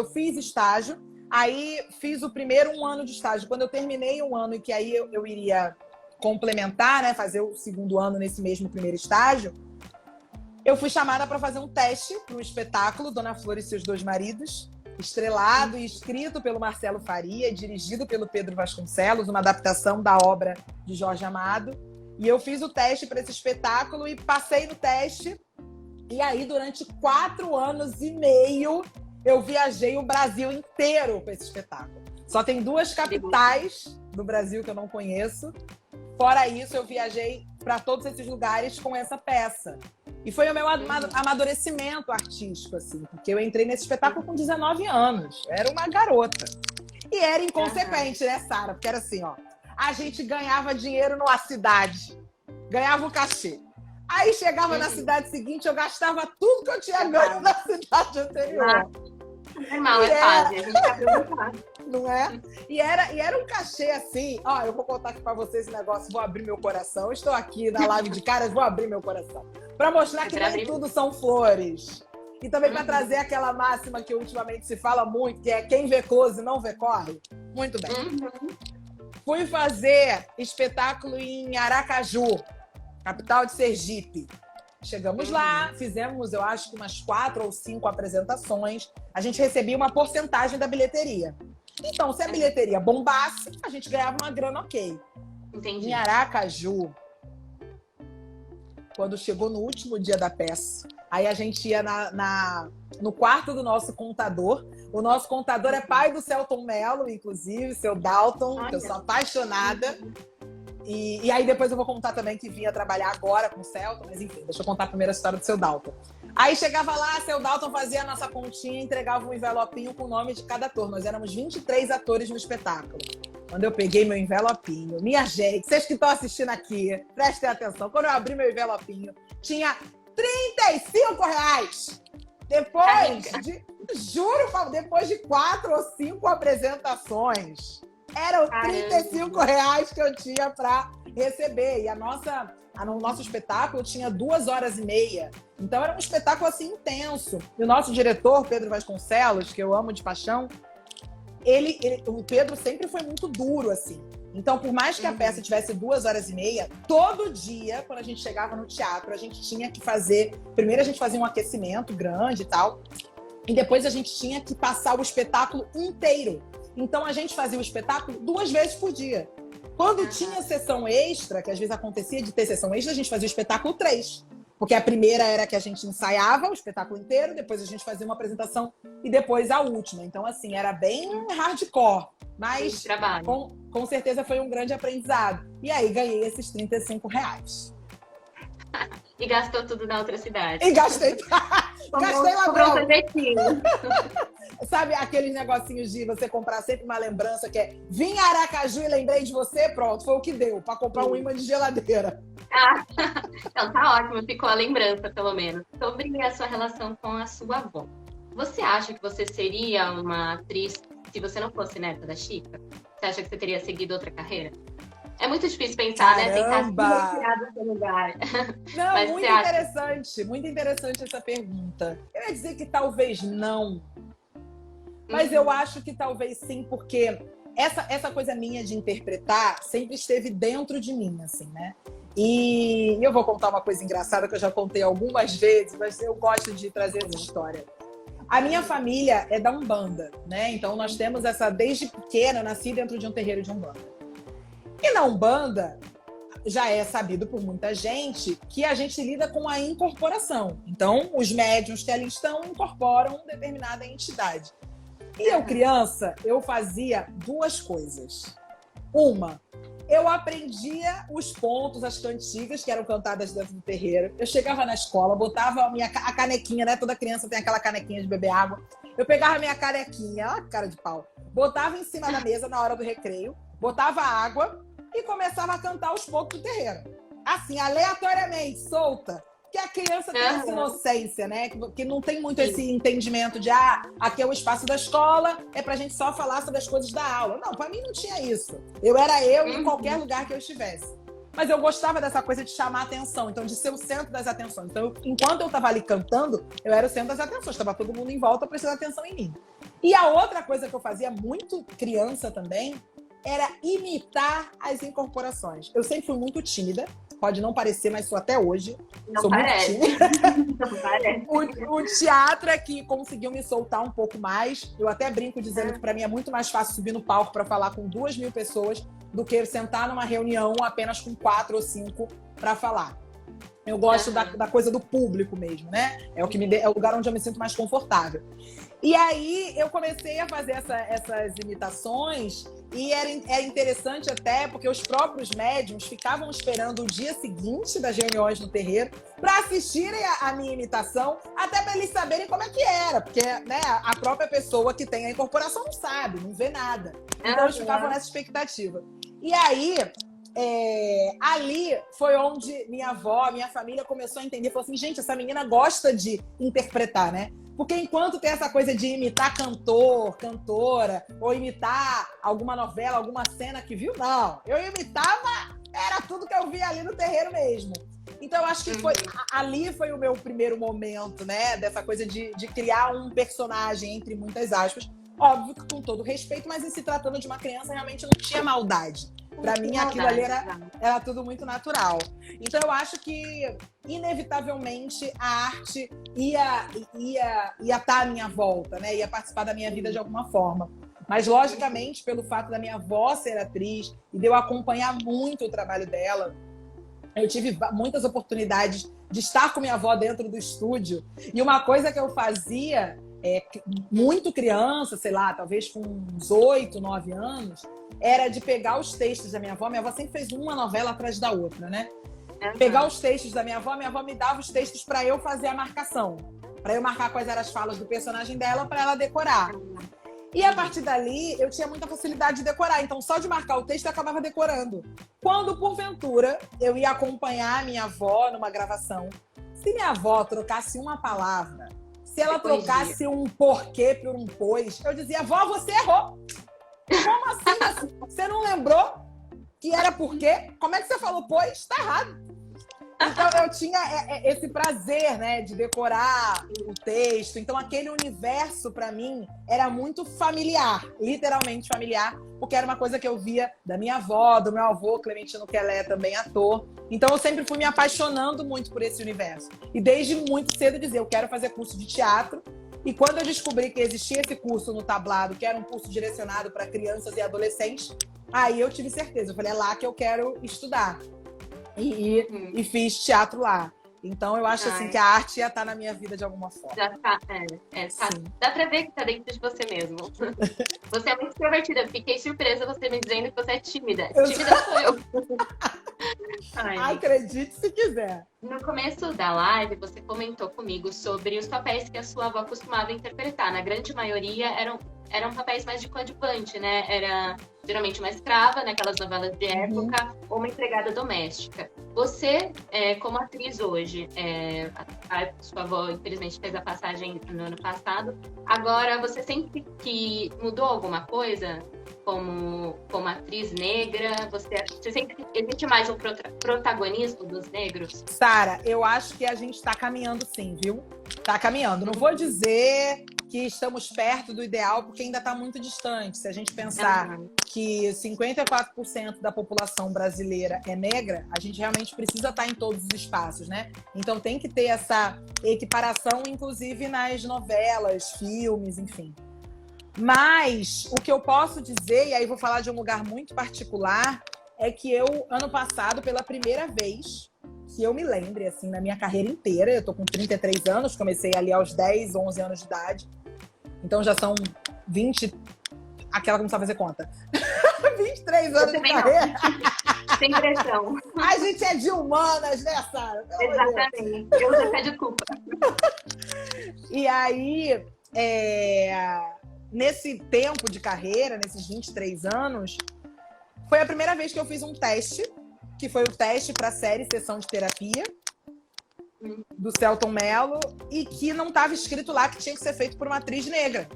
fiz estágio, aí fiz o primeiro 1 ano de estágio. Quando eu terminei 1 ano e que aí eu iria complementar, né, fazer o segundo ano nesse mesmo primeiro estágio, eu fui chamada para fazer um teste para o espetáculo Dona Flor e Seus Dois Maridos, estrelado e escrito pelo Marcelo Faria, dirigido pelo Pedro Vasconcelos, uma adaptação da obra de Jorge Amado. E eu fiz o teste para esse espetáculo e passei no teste. E aí, durante 4 anos e meio, eu viajei o Brasil inteiro com esse espetáculo. Só tem 2 capitais do Brasil que eu não conheço. Fora isso, eu viajei para todos esses lugares com essa peça. E foi o meu amadurecimento artístico, assim, porque eu entrei nesse espetáculo com 19 anos. Era uma garota. E era inconsequente, né, Sara? Porque era assim, ó. A gente ganhava dinheiro numa cidade, ganhava o cachê. Aí chegava na cidade seguinte, eu gastava tudo que eu tinha ganho na cidade anterior. Normal, é fase. A gente tá não é? E era um cachê assim, ó, eu vou contar aqui pra vocês esse negócio, vou abrir meu coração. Eu estou aqui na live de caras, vou abrir meu coração. Pra mostrar que nem tudo são flores. E também pra trazer aquela máxima que ultimamente se fala muito, que é quem vê close não vê corre. Muito bem. Fui fazer espetáculo em Aracaju, capital de Sergipe. Chegamos lá, fizemos, eu acho que umas 4 ou 5 apresentações. A gente recebia uma porcentagem da bilheteria. Então, se a bilheteria bombasse, a gente ganhava uma grana ok. Entendi. Em Aracaju, quando chegou no último dia da peça, aí a gente ia no quarto do nosso contador. O nosso contador é pai do Selton Mello, inclusive, seu Dalton, que eu sou apaixonada. E aí depois eu vou contar também que vinha trabalhar agora com o Selton, mas enfim, deixa eu contar a primeira história do seu Dalton. Aí chegava lá, seu Dalton fazia a nossa continha e entregava um envelopinho com o nome de cada ator. Nós éramos 23 atores no espetáculo. Quando eu peguei meu envelopinho, minha gente, vocês que estão assistindo aqui, prestem atenção. Quando eu abri meu envelopinho, tinha R$35. Depois de 4 ou 5 apresentações. Eram R$35 que eu tinha para receber. E o nosso espetáculo tinha 2h30. Então era um espetáculo assim intenso. E o nosso diretor, Pedro Vasconcelos, que eu amo de paixão, o Pedro sempre foi muito duro, assim. Então, por mais que a peça tivesse 2h30, todo dia, quando a gente chegava no teatro, a gente tinha que fazer... Primeiro a gente fazia um aquecimento grande e tal. E depois a gente tinha que passar o espetáculo inteiro. Então, a gente fazia o espetáculo 2 vezes por dia. Quando tinha sessão extra, que às vezes acontecia de ter sessão extra, a gente fazia o espetáculo 3. Porque a primeira era que a gente ensaiava o espetáculo inteiro, depois a gente fazia uma apresentação e depois a última. Então, assim, era bem hardcore. Mas, com certeza, foi um grande aprendizado. E aí, ganhei esses R$35. E gastou tudo na outra cidade. E gastei. Gastei lá dentro. Sabe aqueles negocinhos de você comprar sempre uma lembrança que é vim a Aracaju e lembrei de você? Pronto, foi o que deu para comprar um imã de geladeira. Então tá ótimo, ficou a lembrança pelo menos. Sobre a sua relação com a sua avó. Você acha que você seria uma atriz se você não fosse neta da Chica? Você acha que você teria seguido outra carreira? É muito difícil pensar, Caramba! né? Tentar se retirar do seu lugar. Não, Mas muito interessante essa pergunta. Eu ia dizer que talvez não. Mas eu acho que talvez sim, porque essa coisa minha de interpretar sempre esteve dentro de mim, assim, né? E eu vou contar uma coisa engraçada que eu já contei algumas vezes, mas eu gosto de trazer essa história. A minha família é da Umbanda, né? Então nós temos desde pequena, eu nasci dentro de um terreiro de Umbanda. E na Umbanda, já é sabido por muita gente que a gente lida com a incorporação. Então, os médiuns que ali estão incorporam determinada entidade. E eu, criança, eu fazia 2 coisas. Uma, eu aprendia os pontos, as cantigas que eram cantadas dentro do terreiro. Eu chegava na escola, botava a canequinha, né? Toda criança tem aquela canequinha de beber água. Eu pegava a minha canequinha, olha que cara de pau, botava em cima da mesa na hora do recreio, botava água e começava a cantar os pontos do terreiro. Assim, aleatoriamente, solta. Que a criança tem essa inocência, né? Que não tem muito esse entendimento de aqui é o espaço da escola, é pra gente só falar sobre as coisas da aula. Não, pra mim não tinha isso. Eu era eu em qualquer lugar que eu estivesse. Mas eu gostava dessa coisa de chamar a atenção, então de ser o centro das atenções. Então, enquanto eu tava ali cantando, eu era o centro das atenções. Tava todo mundo em volta prestando atenção em mim. E a outra coisa que eu fazia muito criança também era imitar as incorporações. Eu sempre fui muito tímida, pode não parecer, mas sou até hoje. Não Sou parece. muito tímida. Não parece. O teatro é que conseguiu me soltar um pouco mais. Eu até brinco dizendo que para mim é muito mais fácil subir no palco para falar com 2.000 pessoas do que sentar numa reunião apenas com 4 ou 5 para falar. Eu gosto da coisa do público mesmo, né? É o lugar onde eu me sinto mais confortável. E aí eu comecei a fazer essas imitações e era interessante até porque os próprios médiums ficavam esperando o dia seguinte das reuniões no terreiro para assistirem a minha imitação, até para eles saberem como é que era, porque né, a própria pessoa que tem a incorporação não sabe, não vê nada. Então eles ficavam nessa expectativa. E aí, ali foi onde minha avó, minha família começou a entender, falou assim, gente, essa menina gosta de interpretar, né? Porque enquanto tem essa coisa de imitar cantor, cantora, ou imitar alguma novela, alguma cena que viu, não. Eu imitava, era tudo que eu via ali no terreiro mesmo. Então, eu acho que ali foi o meu primeiro momento, né? Dessa coisa de criar um personagem, entre muitas aspas. Óbvio que com todo respeito, mas em se tratando de uma criança, realmente não tinha maldade. Para mim, aquilo ali era tudo muito natural. Então, eu acho que, inevitavelmente, a arte ia estar à minha volta, né? Ia participar da minha vida de alguma forma. Mas, logicamente, pelo fato da minha avó ser atriz e de eu acompanhar muito o trabalho dela, eu tive muitas oportunidades de estar com minha avó dentro do estúdio. E uma coisa que eu fazia, muito criança, sei lá, talvez com uns 8, 9 anos, era de pegar os textos da minha avó. Minha avó sempre fez uma novela atrás da outra, né? Pegar os textos da minha avó me dava os textos para eu fazer a marcação. Para eu marcar quais eram as falas do personagem dela, para ela decorar. E a partir dali, eu tinha muita facilidade de decorar. Então, só de marcar o texto, eu acabava decorando. Quando, porventura, eu ia acompanhar a minha avó numa gravação, se minha avó trocasse uma palavra, se ela trocasse um porquê por um pois, eu dizia, avó, você errou. Como assim? Você não lembrou que era porquê? Como é que você falou pois? Tá errado. Então, eu tinha esse prazer, né, de decorar o texto. Então, aquele universo, para mim, era muito familiar, literalmente familiar, porque era uma coisa que eu via da minha avó, do meu avô, Clementino Quelé, também ator. Então, eu sempre fui me apaixonando muito por esse universo. E desde muito cedo dizia, eu quero fazer curso de teatro. E quando eu descobri que existia esse curso no Tablado, que era um curso direcionado para crianças e adolescentes, aí eu tive certeza. Eu falei, é lá que eu quero estudar. E fiz teatro lá. Então, eu acho assim que a arte ia estar na minha vida de alguma forma. Já tá, tá. Dá pra ver que tá dentro de você mesmo. Você é muito extrovertida. Fiquei surpresa você me dizendo que você é tímida. Tímida sou eu. Acredite se quiser. No começo da live, você comentou comigo sobre os papéis que a sua avó costumava interpretar. Na grande maioria, eram papéis mais de coadjuvante, né? Era geralmente uma escrava, naquelas novelas de época, ou uma empregada doméstica. Você, como atriz hoje, a sua avó, infelizmente, fez a passagem no ano passado. Agora, você sente que mudou alguma coisa como atriz negra? Você sente que existe mais um protagonismo dos negros? Sara, eu acho que a gente está caminhando sim, viu? Tá caminhando. Não vou dizer que estamos perto do ideal, porque ainda está muito distante. Se a gente pensar que 54% da população brasileira é negra, a gente realmente precisa estar em todos os espaços, né? Então tem que ter essa equiparação, inclusive nas novelas, filmes, enfim. Mas o que eu posso dizer, e aí vou falar de um lugar muito particular, é que eu, ano passado, pela primeira vez, que eu me lembre, assim, na minha carreira inteira, eu tô com 33 anos, comecei ali aos 10, 11 anos de idade, então já são 20, aquela que não sabe fazer conta, 23 anos de carreira. Sem pressão. A gente é de humanas, né, Sara? Exatamente, eu já peço desculpa. E aí, nesse tempo de carreira, nesses 23 anos, foi a primeira vez que eu fiz um teste, que foi o teste para a série Sessão de Terapia, do Selton Mello, e que não estava escrito lá que tinha que ser feito por uma atriz negra.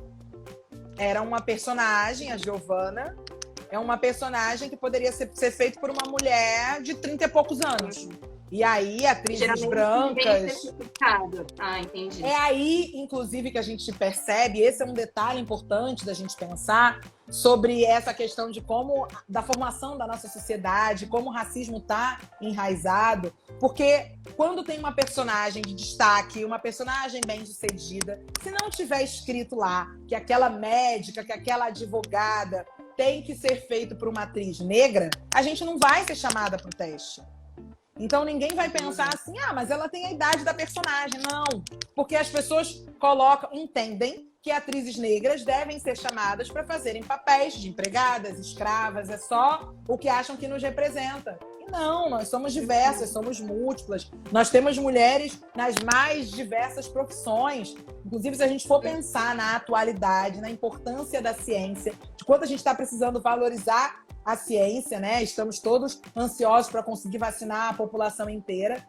Era uma personagem, a Giovanna, é uma personagem que poderia ser feito por uma mulher de 30 e poucos anos. E aí, atrizes Geralmente vem brancas... certificado. Ah, entendi. É aí, inclusive, que a gente percebe, esse é um detalhe importante da gente pensar sobre essa questão de como, da formação da nossa sociedade, como o racismo está enraizado, porque quando tem uma personagem de destaque, uma personagem bem-sucedida, se não tiver escrito lá que aquela médica, que aquela advogada tem que ser feito por uma atriz negra, a gente não vai ser chamada para o teste. Então ninguém vai pensar assim, mas ela tem a idade da personagem. Não, porque as pessoas entendem que atrizes negras devem ser chamadas para fazerem papéis de empregadas, escravas, é só o que acham que nos representa. E não, nós somos diversas, somos múltiplas. Nós temos mulheres nas mais diversas profissões. Inclusive, se a gente for pensar na atualidade, na importância da ciência, de quanto a gente está precisando valorizar a ciência, né? Estamos todos ansiosos para conseguir vacinar a população inteira.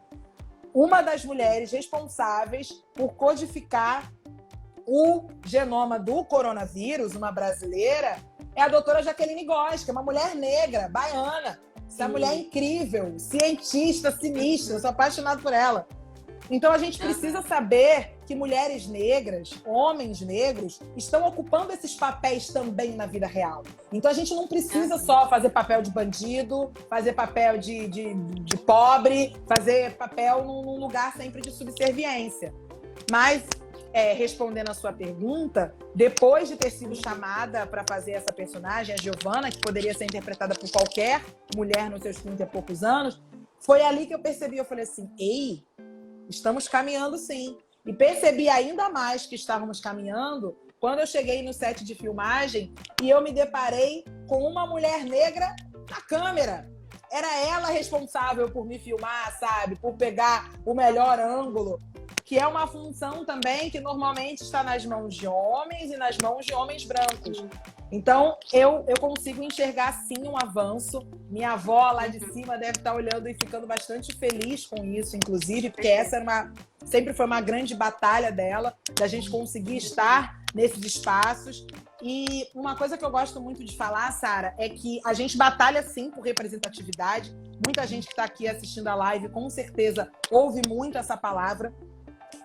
Uma das mulheres responsáveis por codificar o genoma do coronavírus, uma brasileira, é a doutora Jaqueline Góes, que é uma mulher negra, baiana. Essa mulher é incrível, cientista, sinistra, eu sou apaixonada por ela. Então a gente precisa saber que mulheres negras, homens negros, estão ocupando esses papéis também na vida real. Então a gente não precisa só fazer papel de bandido, fazer papel de pobre, fazer papel num lugar sempre de subserviência. Mas, respondendo a sua pergunta, depois de ter sido chamada para fazer essa personagem, a Giovanna, que poderia ser interpretada por qualquer mulher nos seus 30 e poucos anos, foi ali que eu percebi, eu falei assim, estamos caminhando sim. E percebi ainda mais que estávamos caminhando quando eu cheguei no set de filmagem e eu me deparei com uma mulher negra na câmera. Era ela responsável por me filmar, sabe? Por pegar o melhor ângulo, que é uma função também que normalmente está nas mãos de homens e nas mãos de homens brancos. Então, eu consigo enxergar, sim, um avanço. Minha avó lá de cima deve estar olhando e ficando bastante feliz com isso, inclusive, porque essa sempre foi uma grande batalha dela, da gente conseguir estar nesses espaços. E uma coisa que eu gosto muito de falar, Sara, é que a gente batalha, sim, por representatividade. Muita gente que está aqui assistindo a live, com certeza, ouve muito essa palavra.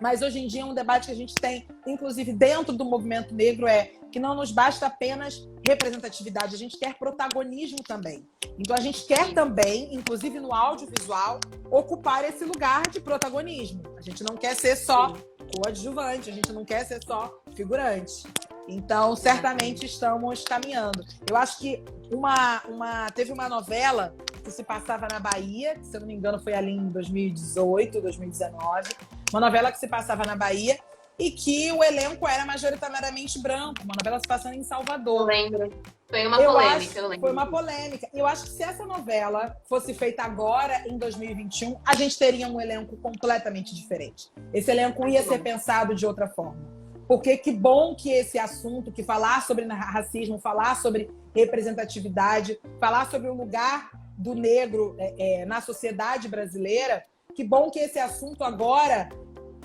Mas hoje em dia um debate que a gente tem, inclusive dentro do movimento negro, é que não nos basta apenas representatividade, a gente quer protagonismo também. Então a gente quer também, inclusive no audiovisual, ocupar esse lugar de protagonismo. A gente não quer ser só coadjuvante, a gente não quer ser só figurante. Então, certamente estamos caminhando. Eu acho que teve uma novela que se passava na Bahia, que, se eu não me engano, foi ali em 2018, 2019. Uma novela que se passava na Bahia e que o elenco era majoritariamente branco. Uma novela se passando em Salvador. Eu lembro. Foi uma polêmica, eu lembro. Foi uma polêmica. Eu acho que se essa novela fosse feita agora, em 2021, a gente teria um elenco completamente diferente. Esse elenco ia ser pensado de outra forma. Porque que bom que esse assunto, que falar sobre racismo, falar sobre representatividade, falar sobre o lugar do negro na sociedade brasileira, que bom que esse assunto agora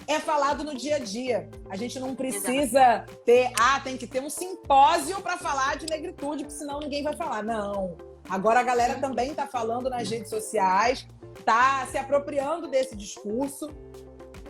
é falado no dia a dia. A gente não precisa tem que ter um simpósio para falar de negritude, porque senão ninguém vai falar. Não. Agora a galera também está falando nas redes sociais, está se apropriando desse discurso.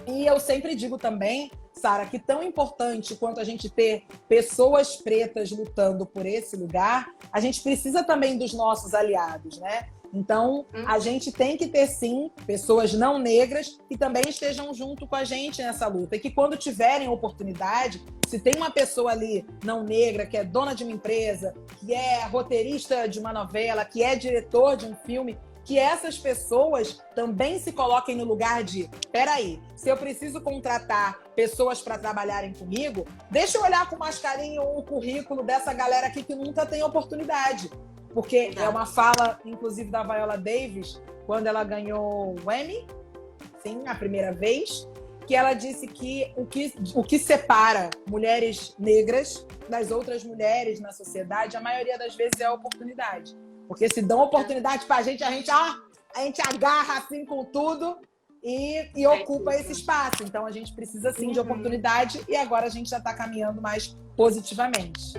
E eu sempre digo também, Sara, que tão importante quanto a gente ter pessoas pretas lutando por esse lugar, a gente precisa também dos nossos aliados, né? Então, a gente tem que ter, sim, pessoas não negras que também estejam junto com a gente nessa luta. E que quando tiverem oportunidade, se tem uma pessoa ali não negra, que é dona de uma empresa, que é roteirista de uma novela, que é diretor de um filme, que essas pessoas também se coloquem no lugar de, peraí, se eu preciso contratar pessoas para trabalharem comigo, deixa eu olhar com mais carinho o currículo dessa galera aqui que nunca tem oportunidade. Porque é uma fala, inclusive, da Viola Davis, quando ela ganhou o Emmy, sim, a primeira vez, que ela disse que o que separa mulheres negras das outras mulheres na sociedade, a maioria das vezes é a oportunidade. Porque se dão oportunidade pra gente, a gente agarra assim com tudo e ocupa esse espaço. Então a gente precisa sim de oportunidade e agora a gente já está caminhando mais positivamente.